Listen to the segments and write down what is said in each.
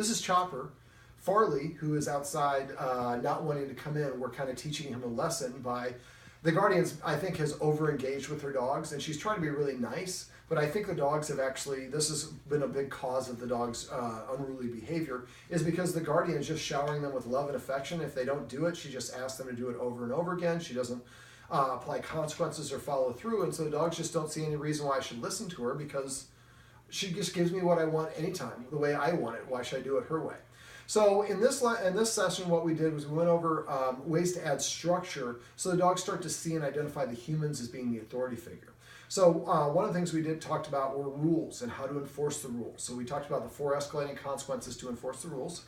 This is Chopper. Farley, who is outside not wanting to come in, we're kind of teaching him a lesson by, the Guardians, I think, has over-engaged with her dogs, and she's trying to be really nice, but I think the dogs have actually, this has been a big cause of the dog's unruly behavior, is because the Guardian is just showering them with love and affection. If they don't do it, she just asks them to do it over and over again. She doesn't apply consequences or follow through, and so the dogs just don't see any reason why I should listen to her, because she just gives me what I want anytime, the way I want it. Why should I do it her way? So in this session, what we did was we went over ways to add structure so the dogs start to see and identify the humans as being the authority figure. So one of the things we talked about were rules and how to enforce the rules. So we talked about the 4 escalating consequences to enforce the rules.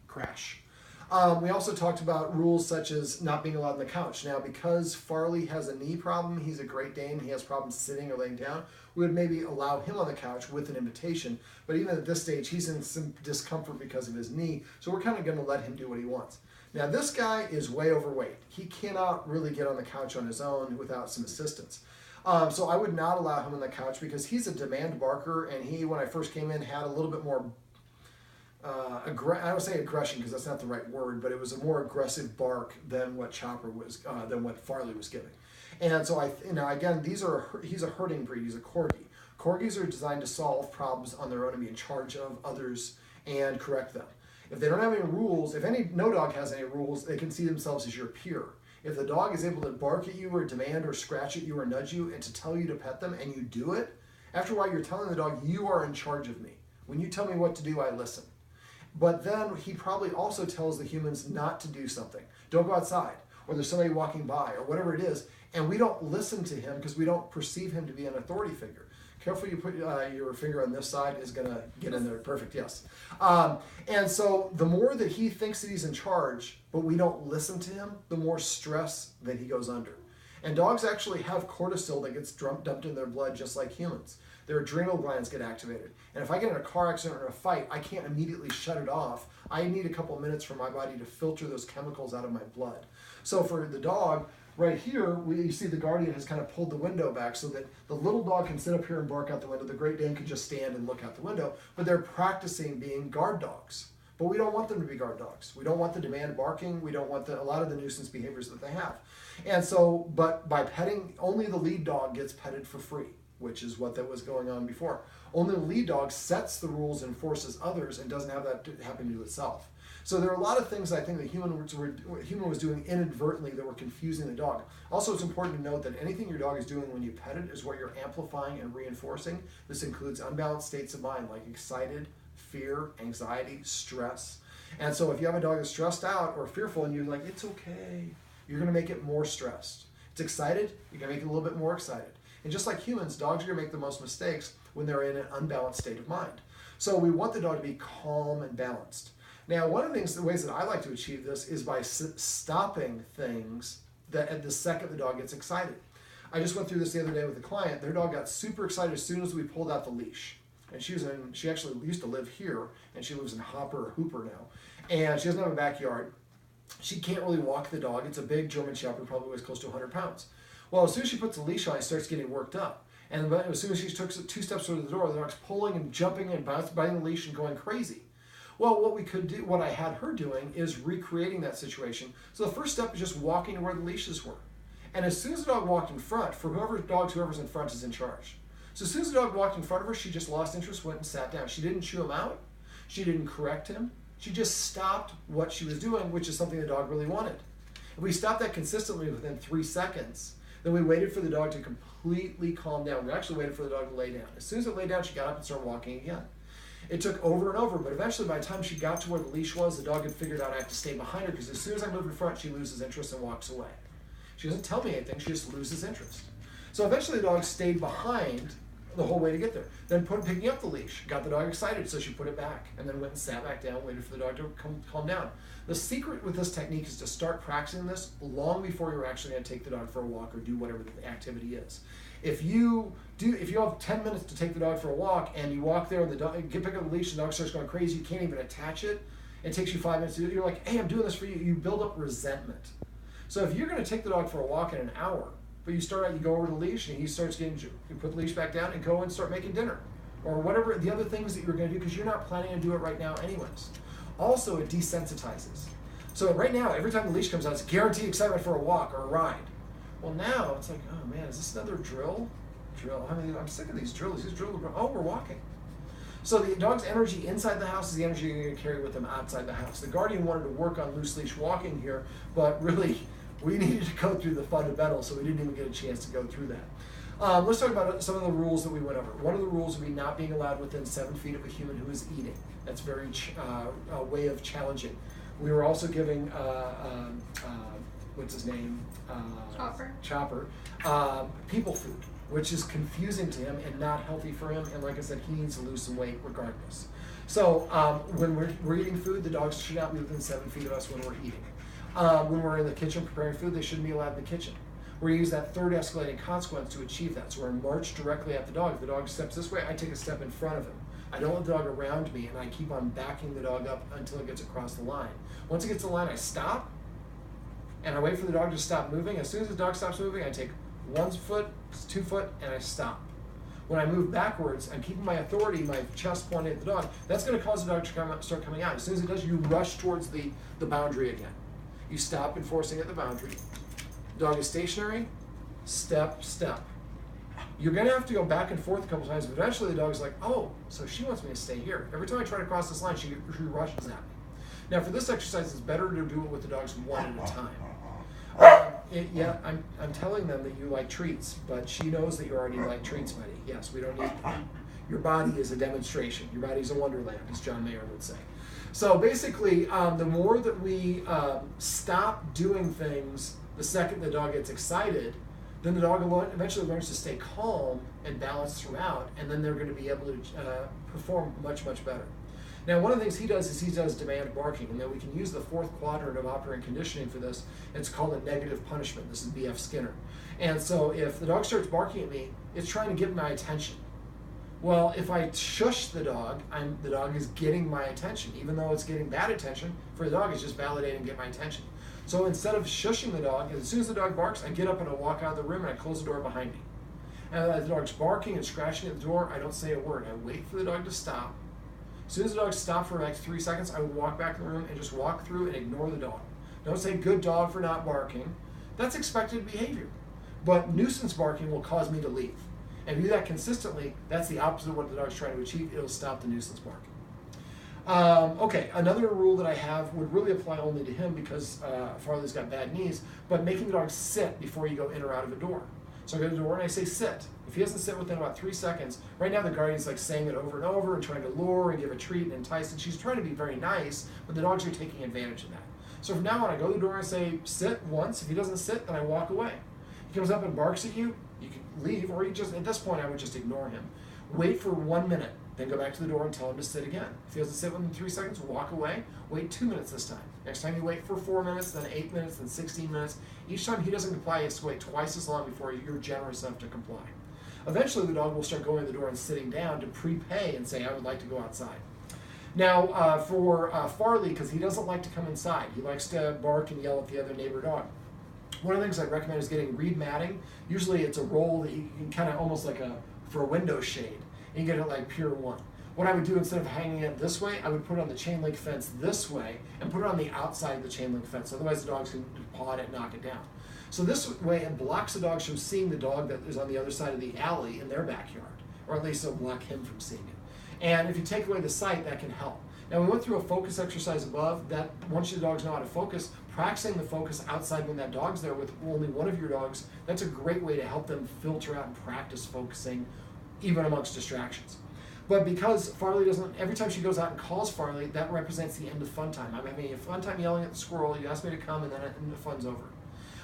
Crash. We also talked about rules such as not being allowed on the couch. Now, because Farley has a knee problem, he's a Great Dane, he has problems sitting or laying down, we would maybe allow him on the couch with an invitation, but even at this stage, he's in some discomfort because of his knee, so we're kind of going to let him do what he wants. Now, this guy is way overweight. He cannot really get on the couch on his own without some assistance. So I would not allow him on the couch because he's a demand barker, and he, when I first came in, had a little bit more I don't say aggression because that's not the right word, but it was a more aggressive bark than what Chopper was, than what Farley was giving. And so again, he's a herding breed. He's a Corgi. Corgis are designed to solve problems on their own and be in charge of others and correct them. If they don't have any rules, no dog has any rules, they can see themselves as your peer. If the dog is able to bark at you or demand or scratch at you or nudge you and to tell you to pet them and you do it, after a while you're telling the dog, you are in charge of me. When you tell me what to do, I listen. But then he probably also tells the humans not to do something. Don't go outside, or there's somebody walking by, or whatever it is, and we don't listen to him because we don't perceive him to be an authority figure. Careful, you put your finger on this side is going to get in there. Perfect, yes. And so the more that he thinks that he's in charge, but we don't listen to him, the more stress that he goes under. And dogs actually have cortisol that gets dumped in their blood just like humans. Their adrenal glands get activated. And if I get in a car accident or a fight, I can't immediately shut it off. I need a couple of minutes for my body to filter those chemicals out of my blood. So for the dog, right here, you see the Guardian has kind of pulled the window back so that the little dog can sit up here and bark out the window. The Great Dane can just stand and look out the window. But they're practicing being guard dogs. But we don't want them to be guard dogs. We don't want the demand barking. We don't want a lot of the nuisance behaviors that they have. And so, but by petting, only the lead dog gets petted for free, which is what that was going on before. Only the lead dog sets the rules and forces others and doesn't have that happen to itself. So there are a lot of things I think the human was doing inadvertently that were confusing the dog. Also, it's important to note that anything your dog is doing when you pet it is what you're amplifying and reinforcing. This includes unbalanced states of mind like excited, fear, anxiety, stress. And so if you have a dog that's stressed out or fearful and you're like, it's okay, you're going to make it more stressed. It's excited, you're going to make it a little bit more excited. And just like humans, dogs are going to make the most mistakes when they're in an unbalanced state of mind. So we want the dog to be calm and balanced. Now, one of the ways that I like to achieve this is by stopping things that at the second the dog gets excited. I just went through this the other day with a client. Their dog got super excited as soon as we pulled out the leash. And she actually used to live here, and she lives in Hopper or Hooper now. And she doesn't have a backyard. She can't really walk the dog. It's a big German Shepherd, probably weighs close to 100 pounds. Well, as soon as she puts the leash on, he starts getting worked up. And as soon as she took 2 steps toward the door, the dog's pulling and jumping and biting the leash and going crazy. Well, what I had her doing is recreating that situation. So the first step is just walking to where the leashes were. And as soon as the dog walked in front, for whoever's in front is in charge. So as soon as the dog walked in front of her, she just lost interest, went and sat down. She didn't chew him out. She didn't correct him. She just stopped what she was doing, which is something the dog really wanted. If we stopped that consistently within 3 seconds, then we waited for the dog to completely calm down. We actually waited for the dog to lay down. As soon as it laid down, she got up and started walking again. It took over and over, but eventually by the time she got to where the leash was, the dog had figured out I have to stay behind her because as soon as I move in front, she loses interest and walks away. She doesn't tell me anything, she just loses interest. So eventually the dog stayed behind the whole way to get there. Then picking up the leash, got the dog excited, so she put it back, and then went and sat back down, waited for the dog to calm down. The secret with this technique is to start practicing this long before you're actually going to take the dog for a walk or do whatever the activity is. If you have 10 minutes to take the dog for a walk and you walk there and the dog pick up the leash and the dog starts going crazy, you can't even attach it. It takes you 5 minutes to do it. You're like, hey, I'm doing this for you. You build up resentment. So if you're going to take the dog for a walk in an hour, but you go over the leash and he starts you put the leash back down and go and start making dinner. or whatever the other things that you're going to do because you're not planning to do it right now anyways. Also, it desensitizes. So right now, every time the leash comes out, it's guaranteed excitement for a walk or a ride. Well, now it's like, oh man, is this another drill? I mean, I'm sick of these drills. These drills are, oh, we're walking. So the dog's energy inside the house is the energy you're going to carry with them outside the house. The guardian wanted to work on loose leash walking here, but really, we needed to go through the fundamentals, so we didn't even get a chance to go through that. Let's talk about some of the rules that we went over. One of the rules would be not being allowed within 7 feet of a human who is eating. That's very a way of challenging. We were also giving, what's his name? Chopper. People food, which is confusing to him and not healthy for him. And like I said, he needs to lose some weight regardless. So when we're eating food, the dogs should not be within 7 feet of us when we're eating. When we're in the kitchen preparing food, they shouldn't be allowed in the kitchen. We're going to use that third escalating consequence to achieve that. So we're going to march directly at the dog. If the dog steps this way, I take a step in front of him. I don't let the dog around me, and I keep on backing the dog up until it gets across the line. Once it gets to the line, I stop, and I wait for the dog to stop moving. As soon as the dog stops moving, I take 1 foot, 2 foot, and I stop. When I move backwards, I'm keeping my authority, my chest pointed at the dog. That's going to cause the dog to start coming out. As soon as it does, you rush towards the boundary again. You stop enforcing at the boundary. Dog is stationary, step, step. You're going to have to go back and forth a couple times, but eventually the dog's like, oh, so she wants me to stay here. Every time I try to cross this line, she rushes at me. Now, for this exercise, it's better to do it with the dogs one at a time. I'm telling them that you like treats, but she knows that you already like treats, buddy. Yes, we don't need your body is a demonstration. Your body's a wonderland, as John Mayer would say. So basically, the more that we stop doing things the second the dog gets excited, then the dog eventually learns to stay calm and balanced throughout, and then they're going to be able to perform much, much better. Now, one of the things he does is he does demand barking, and then we can use the 4th quadrant of operant conditioning for this. It's called a negative punishment. This is B.F. Skinner. And so if the dog starts barking at me, it's trying to get my attention. Well, if I shush the dog is getting my attention. Even though it's getting bad attention, for the dog, it's just validating and get my attention. So instead of shushing the dog, as soon as the dog barks, I get up and I walk out of the room and I close the door behind me. And as the dog's barking and scratching at the door, I don't say a word. I wait for the dog to stop. As soon as the dog stops for like 3 seconds, I walk back in the room and just walk through and ignore the dog. Don't say good dog for not barking. That's expected behavior. But nuisance barking will cause me to leave. And if you do that consistently, that's the opposite of what the dog's trying to achieve. It'll stop the nuisance barking. Okay, another rule that I have would really apply only to him because Farley's got bad knees, but making the dog sit before you go in or out of a door. So I go to the door and I say sit. If he doesn't sit within about 3 seconds, right now the guardian's like saying it over and over and trying to lure and give a treat and entice, and she's trying to be very nice, but the dogs are taking advantage of that. So from now on, I go to the door and I say sit once. If he doesn't sit, then I walk away. He comes up and barks at you, you can leave, or you just, at this point, I would just ignore him. Wait for 1 minute, then go back to the door and tell him to sit again. If he doesn't sit within 3 seconds, walk away. Wait 2 minutes this time. Next time you wait for 4 minutes, then 8 minutes, then 16 minutes. Each time he doesn't comply, he has to wait twice as long before you're generous enough to comply. Eventually, the dog will start going to the door and sitting down to prepay and say, I would like to go outside. Now, for Farley, because he doesn't like to come inside, he likes to bark and yell at the other neighbor dog. One of the things I recommend is getting reed matting. Usually it's a roll that you can kind of almost like for a window shade. And you get it like Pier 1. What I would do instead of hanging it this way, I would put it on the chain link fence this way and put it on the outside of the chain link fence. Otherwise the dogs can paw it and knock it down. So this way it blocks the dogs from seeing the dog that is on the other side of the alley in their backyard. Or at least it'll block him from seeing it. And if you take away the sight, that can help. Now we went through a focus exercise above that once your dogs know how to focus, practicing the focus outside when that dog's there with only one of your dogs, that's a great way to help them filter out and practice focusing even amongst distractions. But because Farley doesn't, every time she goes out and calls Farley, that represents the end of fun time. I'm having a fun time yelling at the squirrel, you asked me to come, and then the fun's over.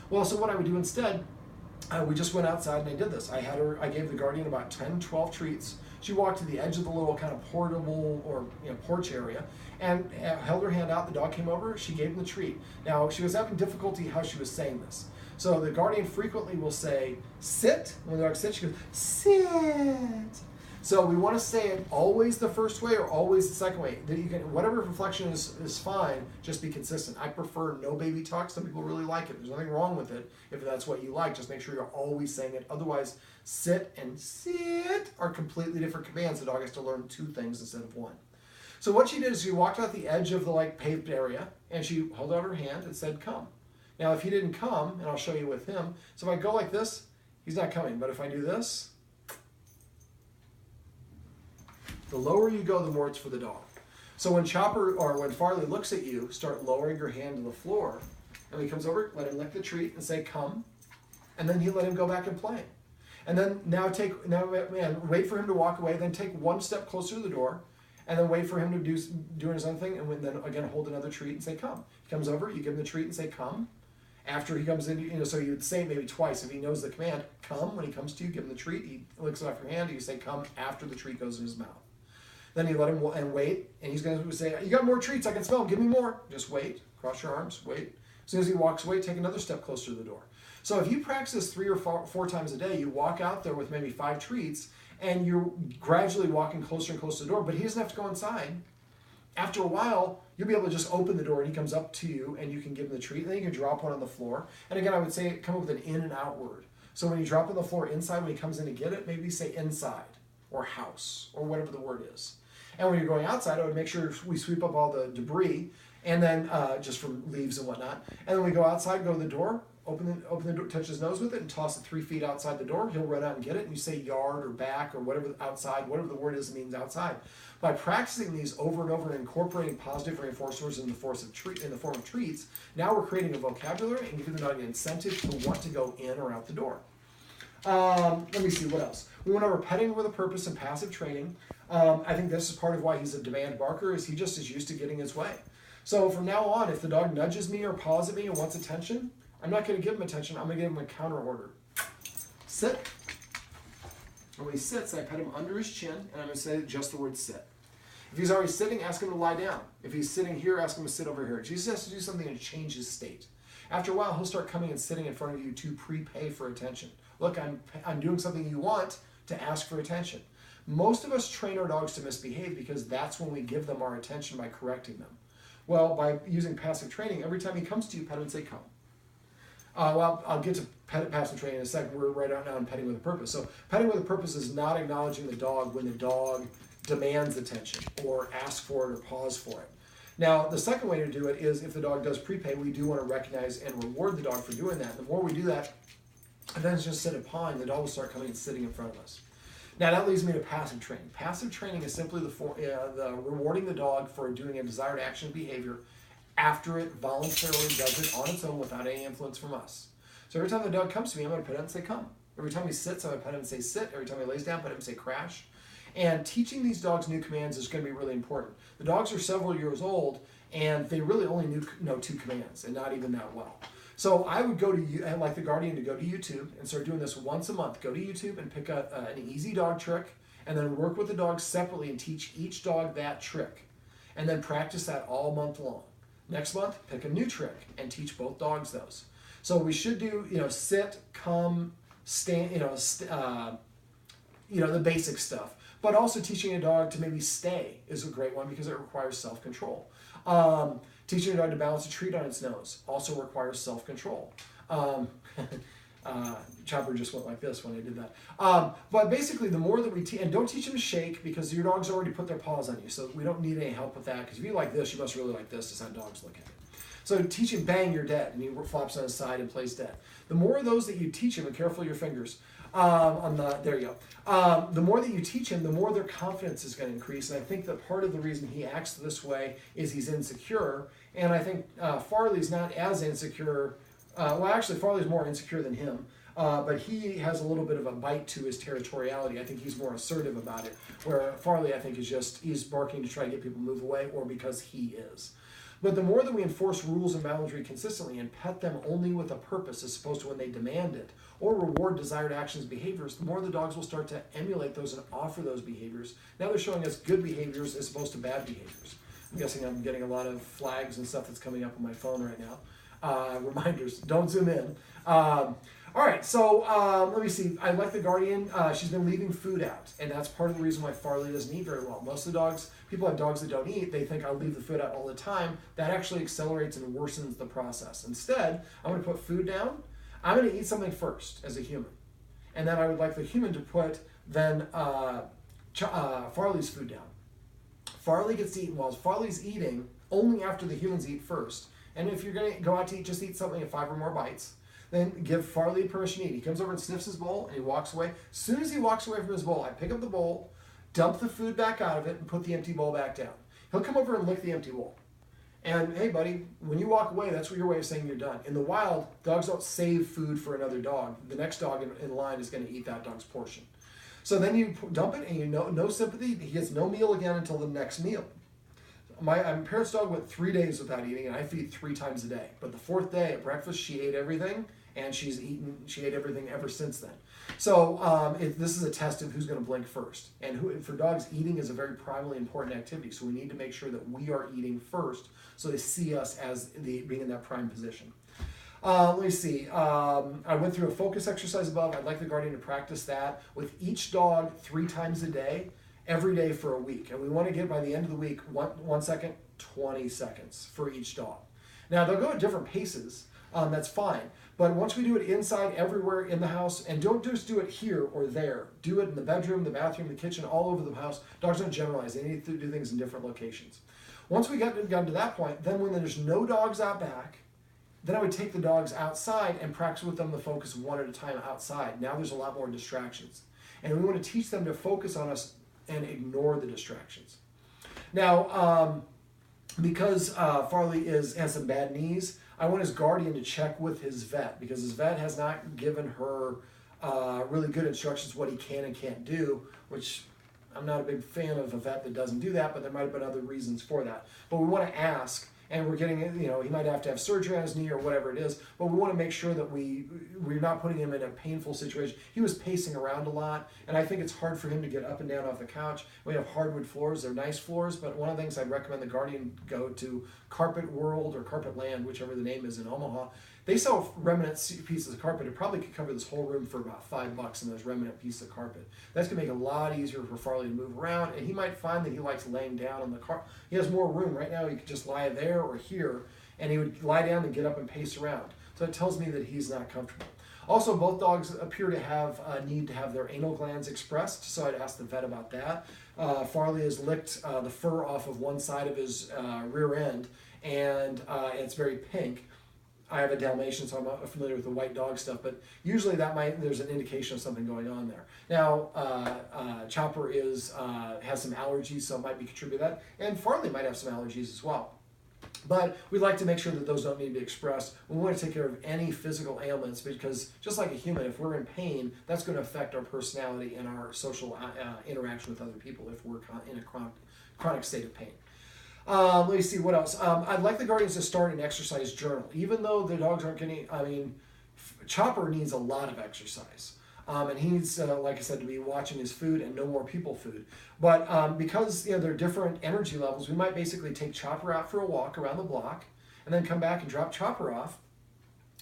Well, so what I would do instead, we just went outside and I did this. I gave the guardian about 10, 12 treats. She walked to the edge of the little kind of portable or porch area and held her hand out. The dog came over. She gave him the treat. Now, she was having difficulty how she was saying this. So the guardian frequently will say, sit. When the dog sits, she goes, sit. So we want to say it always the first way or always the second way. That you can, whatever inflection is fine, just be consistent. I prefer no baby talk. Some people really like it. There's nothing wrong with it if that's what you like. Just make sure you're always saying it. Otherwise, sit and sit are completely different commands. The dog has to learn 2 things instead of 1. So what she did is she walked out the edge of the paved area and she held out her hand and said, come. Now if he didn't come, and I'll show you with him, so if I go like this, he's not coming. But if I do this, the lower you go, the more it's for the dog. So when Chopper or when Farley looks at you, start lowering your hand to the floor. And when he comes over, let him lick the treat and say, come. And then you let him go back and play. And then wait for him to walk away, then take 1 step closer to the door, and then wait for him to do his own thing, and then again hold another treat and say, come. He comes over, you give him the treat and say, come. After he comes in, so you'd say maybe twice. If he knows the command, come. When he comes to you, give him the treat. He licks it off your hand, and you say, come after the treat goes in his mouth. Then you let him and wait, and he's going to say, you got more treats, I can smell them, give me more. Just wait, cross your arms, wait. As soon as he walks away, take another step closer to the door. So if you practice 3 or 4 times a day, you walk out there with maybe 5 treats, and you're gradually walking closer and closer to the door, but he doesn't have to go inside. After a while, you'll be able to just open the door, and he comes up to you, and you can give him the treat, and then you can drop one on the floor. And again, I would say come up with an in and out word. So when you drop on the floor inside, when he comes in to get it, maybe say inside, or house, or whatever the word is. And when you're going outside, I would make sure we sweep up all the debris, and then just from leaves and whatnot. And then we go outside, go to the door, open the door, touch his nose with it, and toss it 3 feet outside the door. He'll run out and get it, and you say yard or back or whatever outside, whatever the word is that means outside. By practicing these over and over and incorporating positive reinforcers in the form of treats, now we're creating a vocabulary and giving the dog an incentive to want to go in or out the door. Let me see, what else? We went over petting with a purpose and passive training. I think this is part of why he's a demand barker, is he just is used to getting his way. So from now on, if the dog nudges me or paws at me and wants attention, I'm not going to give him attention. I'm going to give him a counter order. Sit. And when he sits, I pet him under his chin, and I'm going to say just the word sit. If he's already sitting, ask him to lie down. If he's sitting here, ask him to sit over here. Jesus has to do something to change his state. After a while, he'll start coming and sitting in front of you to prepay for attention. Look, I'm doing something you want to ask for attention. Most of us train our dogs to misbehave because that's when we give them our attention by correcting them. Well, by using passive training, every time he comes to you, pet him and say, come. Well, I'll get to passive training in a second. We're right now on petting with a purpose. So petting with a purpose is not acknowledging the dog when the dog demands attention or asks for it or paws for it. Now, the second way to do it is if the dog does prepay, we do want to recognize and reward the dog for doing that. The more we do that, and then it's just sit and pawing, the dog will start coming and sitting in front of us. Now that leads me to passive training. Passive training is simply the rewarding the dog for doing a desired action behavior after it voluntarily does it on its own without any influence from us. So every time the dog comes to me, I'm going to pet him and say, come. Every time he sits, I'm going to pet him and say, sit. Every time he lays down, pet him and say, crash. And teaching these dogs new commands is going to be really important. The dogs are several years old, and they really only know 2 commands, and not even that well. So I would go to, like the Guardian, to go to YouTube and start doing this once a month. Go to YouTube and pick an easy dog trick, and then work with the dogs separately and teach each dog that trick. And then practice that all month long. Next month, pick a new trick and teach both dogs those. So we should do, sit, come, stand, the basic stuff. But also teaching a dog to maybe stay is a great one because it requires self-control. Teaching a dog to balance a treat on its nose also requires self-control. Chopper just went like this when I did that. But basically, the more that we teach, and don't teach him to shake because your dog's already put their paws on you, so we don't need any help with that, because if you like this, you must really like this. That's how dogs look at it. So teach him bang, you're dead, and he flops on his side and plays dead. The more of those that you teach him, and careful of your fingers, there you go. The more that you teach him, the more their confidence is going to increase. And I think that part of the reason he acts this way is he's insecure. And I think Farley's not as insecure. Actually, Farley's more insecure than him. But he has a little bit of a bite to his territoriality. I think he's more assertive about it. Where Farley, I think, is just, he's barking to try to get people to move away, or because he is. But the more that we enforce rules and boundary consistently and pet them only with a purpose as opposed to when they demand it, or reward desired actions, behaviors, the more the dogs will start to emulate those and offer those behaviors. Now they're showing us good behaviors as opposed to bad behaviors. I'm guessing I'm getting a lot of flags and stuff that's coming up on my phone right now. Reminders, don't zoom in. All right, so let me see. I like the Guardian. She's been leaving food out, and that's part of the reason why Farley doesn't eat very well. Most of the dogs, people have dogs that don't eat, they think I'll leave the food out all the time. That actually accelerates and worsens the process. Instead, I'm going to put food down. I'm going to eat something first as a human. And then I would like the human to put then Farley's food down. Farley gets eaten while Farley's eating only after the humans eat first. And if you're going to go out to eat, just eat something in 5 or more bites. Then give Farley permission to eat. He comes over and sniffs his bowl and he walks away. As soon as he walks away from his bowl, I pick up the bowl, dump the food back out of it, and put the empty bowl back down. He'll come over and lick the empty bowl. And hey, buddy, when you walk away, that's your way of saying you're done. In the wild, dogs don't save food for another dog. The next dog in line is going to eat that dog's portion. So then you dump it, and you know, no sympathy. He gets no meal again until the next meal. My parents' dog went 3 days without eating, and I feed 3 times a day. But the 4th day at breakfast, she ate everything, and she ate everything ever since then. So this is a test of who's going to blink first. And for dogs, eating is a very primally important activity. So we need to make sure that we are eating first, so they see us as being in that prime position. Let me see. I went through a focus exercise above. I'd like the Guardian to practice that with each dog 3 times a day, every day for a week. And we want to get by the end of the week, 1 second, 20 seconds for each dog. Now, they'll go at different paces. That's fine. But once we do it inside, everywhere in the house, and don't just do it here or there. Do it in the bedroom, the bathroom, the kitchen, all over the house. Dogs don't generalize. They need to do things in different locations. Once we got to that point, then when there's no dogs out back, then I would take the dogs outside and practice with them the focus 1 at a time outside. Now there's a lot more distractions. And we want to teach them to focus on us and ignore the distractions. Now, because Farley has some bad knees, I want his Guardian to check with his vet, because his vet has not given her really good instructions what he can and can't do, which I'm not a big fan of a vet that doesn't do that, but there might have been other reasons for that. But we want to ask, and we're getting, he might have to have surgery on his knee or whatever it is, but we want to make sure that we're not putting him in a painful situation. He was pacing around a lot, and I think it's hard for him to get up and down off the couch. We have hardwood floors. They're nice floors, but one of the things I'd recommend the Guardian go to Carpet World or Carpet Land, whichever the name is in Omaha. They sell remnant pieces of carpet. It probably could cover this whole room for about $5 in those remnant pieces of carpet. That's going to make it a lot easier for Farley to move around, and he might find that he likes laying down on the carpet. He has more room. Right now he could just lie there or here, and he would lie down and get up and pace around. So it tells me that he's not comfortable. Also, both dogs appear to have a need to have their anal glands expressed, so I'd ask the vet about that. Farley has licked the fur off of one side of his rear end, and it's very pink. I have a Dalmatian, so I'm not familiar with the white dog stuff, but usually there's an indication of something going on there. Now, Chopper has some allergies, so it might be contributing to that, and Farley might have some allergies as well. But we'd like to make sure that those don't need to be expressed. We want to take care of any physical ailments, because just like a human, if we're in pain, that's going to affect our personality and our social interaction with other people if we're in a chronic state of pain. Let me see, what else? I'd like the Guardians to start an exercise journal. Even though the dogs aren't getting, Chopper needs a lot of exercise. And he needs, like I said, to be watching his food and no more people food. But because there are different energy levels, we might basically take Chopper out for a walk around the block, and then come back and drop Chopper off,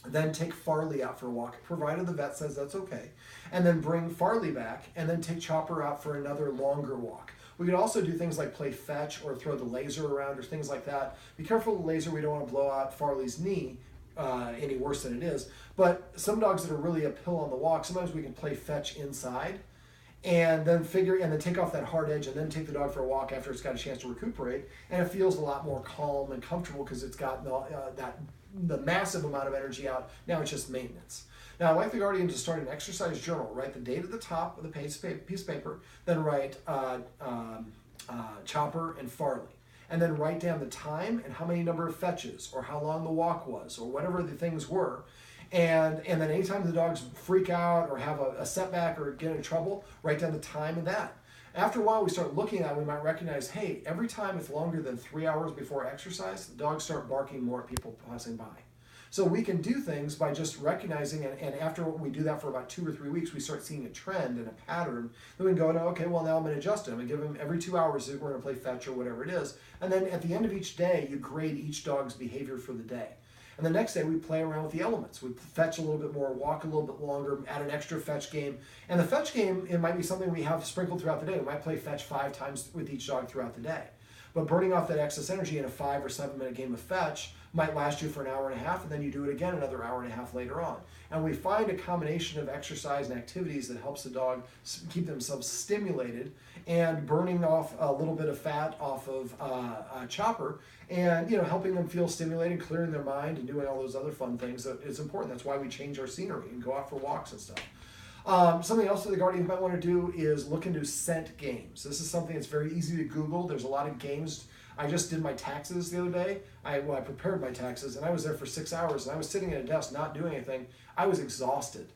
then take Farley out for a walk, provided the vet says that's okay, and then bring Farley back, and then take Chopper out for another longer walk. We could also do things like play fetch or throw the laser around or things like that. Be careful with the laser. We don't want to blow out Farley's knee any worse than it is. But some dogs that are really uphill on the walk, sometimes we can play fetch inside and then take off that hard edge and then take the dog for a walk after it's got a chance to recuperate. And it feels a lot more calm and comfortable because it's got the massive amount of energy out. Now it's just maintenance. Now, I'd like the Guardian to start an exercise journal. Write the date at the top of the piece of paper, then write Chopper and Farley. And then write down the time and how many number of fetches or how long the walk was or whatever the things were. And then anytime the dogs freak out or have a setback or get in trouble, write down the time of that. After a while, we start looking at it, we might recognize, hey, every time it's longer than 3 hours before exercise, the dogs start barking more at people passing by. So we can do things by just recognizing, and after we do that for about 2 or 3 weeks, we start seeing a trend and a pattern. Then we can go, okay, well, now I'm going to adjust it. I'm going to give them every 2 hours, we're going to play fetch or whatever it is. And then at the end of each day, you grade each dog's behavior for the day. And the next day we play around with the elements. We fetch a little bit more, walk a little bit longer, add an extra fetch game. And the fetch game, it might be something we have sprinkled throughout the day. We might play fetch 5 times with each dog throughout the day. But burning off that excess energy in a 5 or 7 minute game of fetch might last you for an hour and a half, and then you do it again another hour and a half later on. And we find a combination of exercise and activities that helps the dog keep themselves stimulated and burning off a little bit of fat off of Chopper, and helping them feel stimulated, clearing their mind, and doing all those other fun things. That it's important. That's why we change our scenery and go out for walks and stuff. Something else that the Guardians might want to do is look into scent games. This is something that's very easy to Google. There's a lot of games. I just did my taxes the other day. I prepared my taxes, and I was there for 6 hours, and I was sitting at a desk not doing anything. I was exhausted.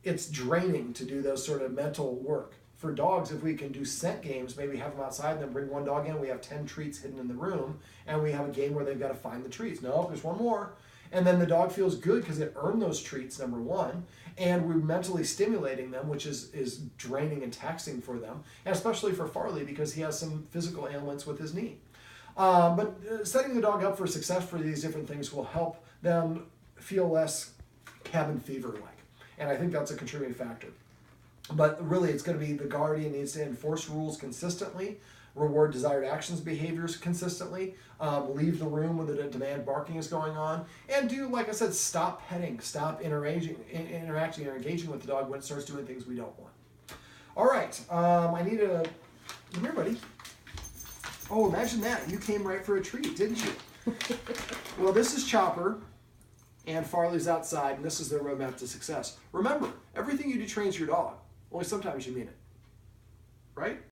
It's draining to do those sort of mental work. For dogs, if we can do scent games, maybe have them outside and then bring one dog in, we have 10 treats hidden in the room, and we have a game where they've got to find the treats. No, there's one more. And then the dog feels good because it earned those treats, number one, and we're mentally stimulating them, which is draining and taxing for them, and especially for Farley because he has some physical ailments with his knee. But setting the dog up for success for these different things will help them feel less cabin fever-like, and I think that's a contributing factor. But really, it's going to be the Guardian needs to enforce rules consistently, reward desired actions behaviors consistently, leave the room when the demand barking is going on, and do, like I said, stop petting, stop interacting or engaging with the dog when it starts doing things we don't want. All right, I need a... Come here, buddy. Oh, imagine that. You came right for a treat, didn't you? Well, this is Chopper, and Farley's outside, and this is their roadmap to success. Remember, everything you do trains your dog. Only sometimes you mean it. Right?